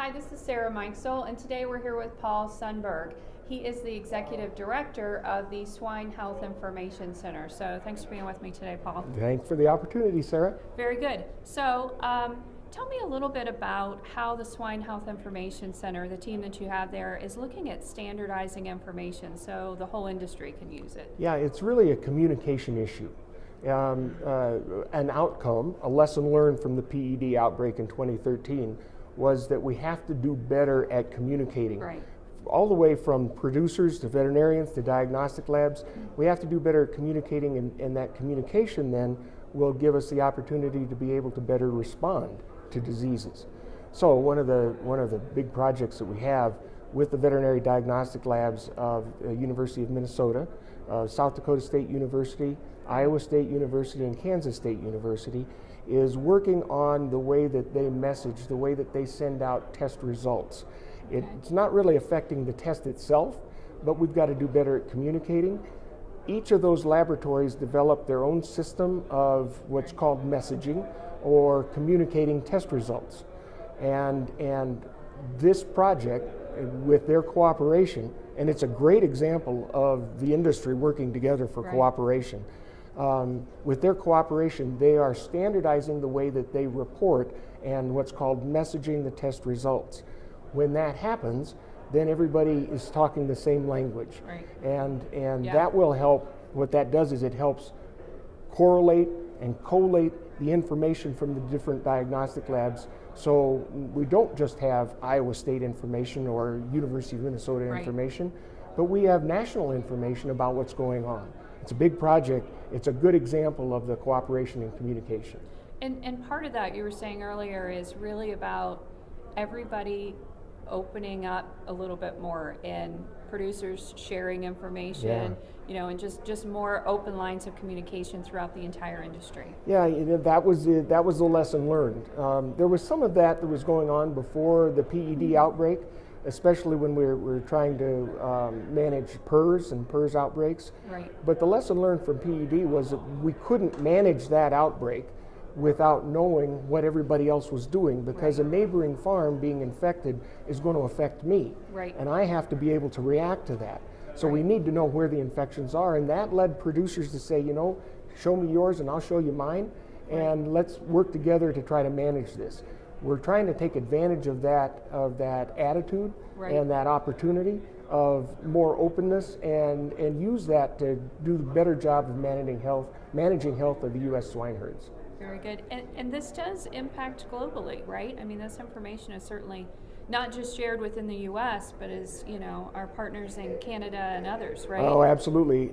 Hi, this is Sarah Mikesell, and today we're here with Paul Sundberg. He is the Executive Director of the Swine Health Information Center. So thanks for being with me today, Paul. Thanks for the opportunity, Sarah. Very good. So tell me a little bit about how the Swine Health Information Center, the team that you have there, is looking at standardizing information so the whole industry can use it. Yeah, it's really a communication issue. An outcome, a lesson learned from the PED outbreak in 2013, was that we have to do better at communicating. Right. All the way from producers to veterinarians to diagnostic labs, we have to do better at communicating, and that communication then will give us the opportunity to be able to better respond to diseases. So one of the big projects that we have with the veterinary diagnostic labs of the University of Minnesota, South Dakota State University, Iowa State University, and Kansas State University is working on the way that they message, the way that they send out test results. It's not really affecting the test itself, but we've got to do better at communicating. Each of those laboratories develop their own system of what's called messaging or communicating test results. And this project, with their cooperation, and it's a great example of the industry working together for cooperation. With their cooperation, they are standardizing the way that they report and what's called messaging the test results. When that happens, then everybody is talking the same language. Right. And that will help. What that does is it helps correlate and collate the information from the different diagnostic labs, so we don't just have Iowa State information or University of Minnesota information, but we have national information about what's going on. It's a big project. It's a good example of the cooperation and communication. And part of that, you were saying earlier, is really about everybody opening up a little bit more and producers sharing information, and just more open lines of communication throughout the entire industry. Yeah, that was the lesson learned. There was some of that was going on before the PED outbreak, especially when we were trying to manage PRRS and PRRS outbreaks. Right. But the lesson learned from PED was that we couldn't manage that outbreak without knowing what everybody else was doing, because a neighboring farm being infected is going to affect me. Right. And I have to be able to react to that. So we need to know where the infections are, and that led producers to say, show me yours and I'll show you mine, and let's work together to try to manage this. We're trying to take advantage of that attitude and that opportunity of more openness and use that to do a better job of managing health of the U.S. swine herds. Very good. And this does impact globally, right? I mean, this information is certainly not just shared within the U.S., but is, our partners in Canada and others, right? Oh, absolutely.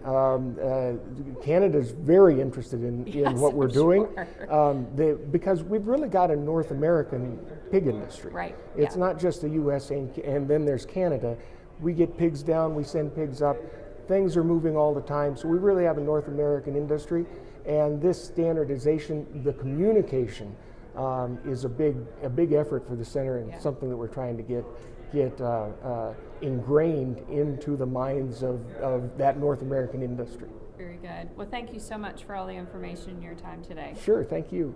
Canada's very interested in what we're doing, because we've really got a North American pig industry. Right. It's not just the U.S. and then there's Canada. We get pigs down, we send pigs up. Things are moving all the time, so we really have a North American industry. And this standardization, the communication, is a big effort for the center, and something that we're trying to get ingrained into the minds of that North American industry. Very good. Well, thank you so much for all the information and your time today. Sure, thank you.